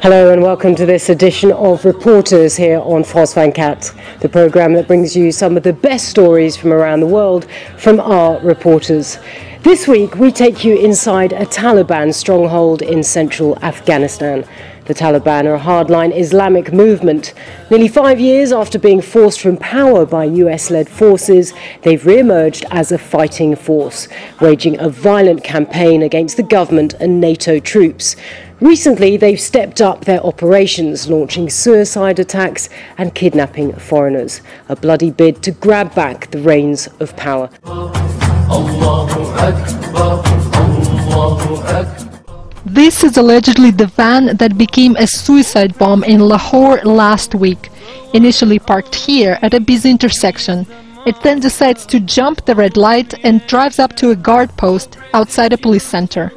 Hello and welcome to this edition of Reporters here on France 24, the programme that brings you some of the best stories from around the world from our reporters. This week we take you inside a Taliban stronghold in central Afghanistan. The Taliban are a hardline Islamic movement. Nearly 5 years after being forced from power by US-led forces, they've re-emerged as a fighting force, waging a violent campaign against the government and NATO troops. Recently, they've stepped up their operations, launching suicide attacks and kidnapping foreigners, a bloody bid to grab back the reins of power. This is allegedly the van that became a suicide bomb in Lahore last week. Initially parked here at a busy intersection, it then decides to jump the red light and drives up to a guard post outside a police center.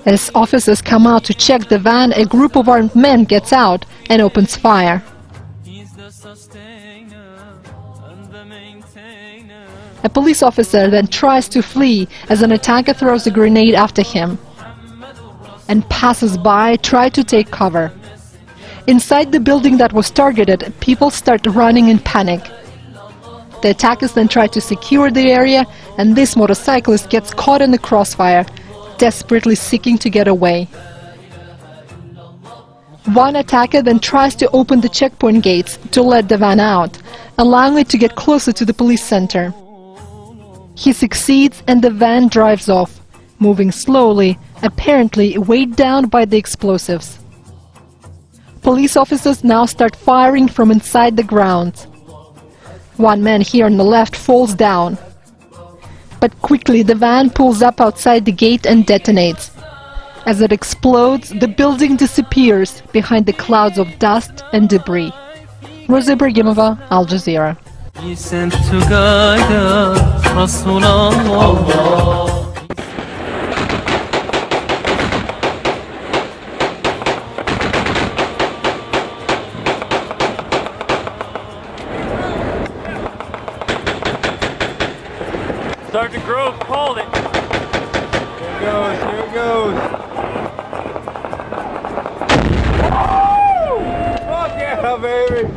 As officers come out to check the van, a group of armed men gets out and opens fire. A police officer then tries to flee as an attacker throws a grenade after him, and passers-by try to take cover. Inside the building that was targeted, people start running in panic. The attackers then try to secure the area, and this motorcyclist gets caught in the crossfire, desperately seeking to get away. One attacker then tries to open the checkpoint gates to let the van out, allowing it to get closer to the police center. He succeeds and the van drives off, moving slowly, apparently weighed down by the explosives. Police officers now start firing from inside the grounds. One man here on the left falls down. But quickly the van pulls up outside the gate and detonates. As it explodes, the building disappears behind the clouds of dust and debris. Rosa Ibrahimova, Al Jazeera. Sergeant Grove called it. Here it goes. Oh! Fuck yeah, baby!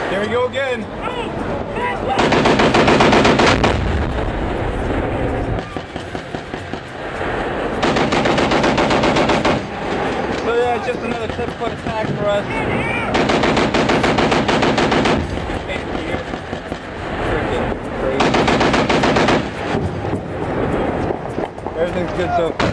There we go again. So yeah, it's just another typical attack for us. Everything's good so far.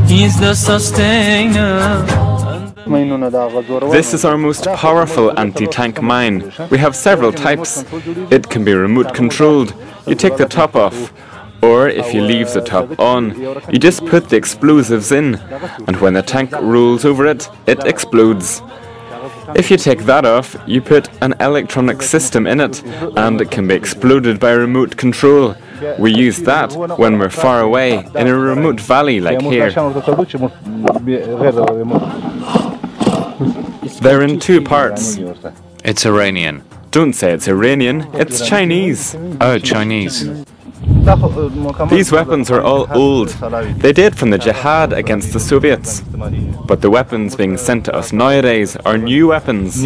He's the sustainer. This is our most powerful anti-tank mine. We have several types. It can be remote controlled. You take the top off. Or if you leave the top on, you just put the explosives in. And when the tank rolls over it, it explodes. If you take that off, you put an electronic system in it, and it can be exploded by remote control. We use that when we're far away, in a remote valley like here. They're in two parts. It's Iranian. Don't say it's Iranian, it's Chinese. Oh, Chinese. These weapons are all old. They date from the jihad against the Soviets. But the weapons being sent to us nowadays are new weapons.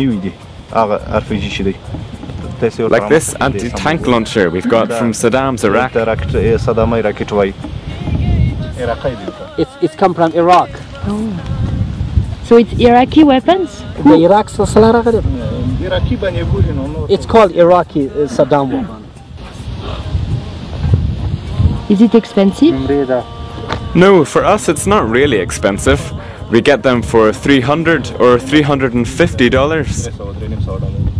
Like this anti-tank launcher we've got from Saddam's Iraq. It's come from Iraq. Oh. So it's Iraqi weapons? It's called Iraqi Saddam weapon. Is it expensive? No, for us it's not really expensive. We get them for $300 or $350.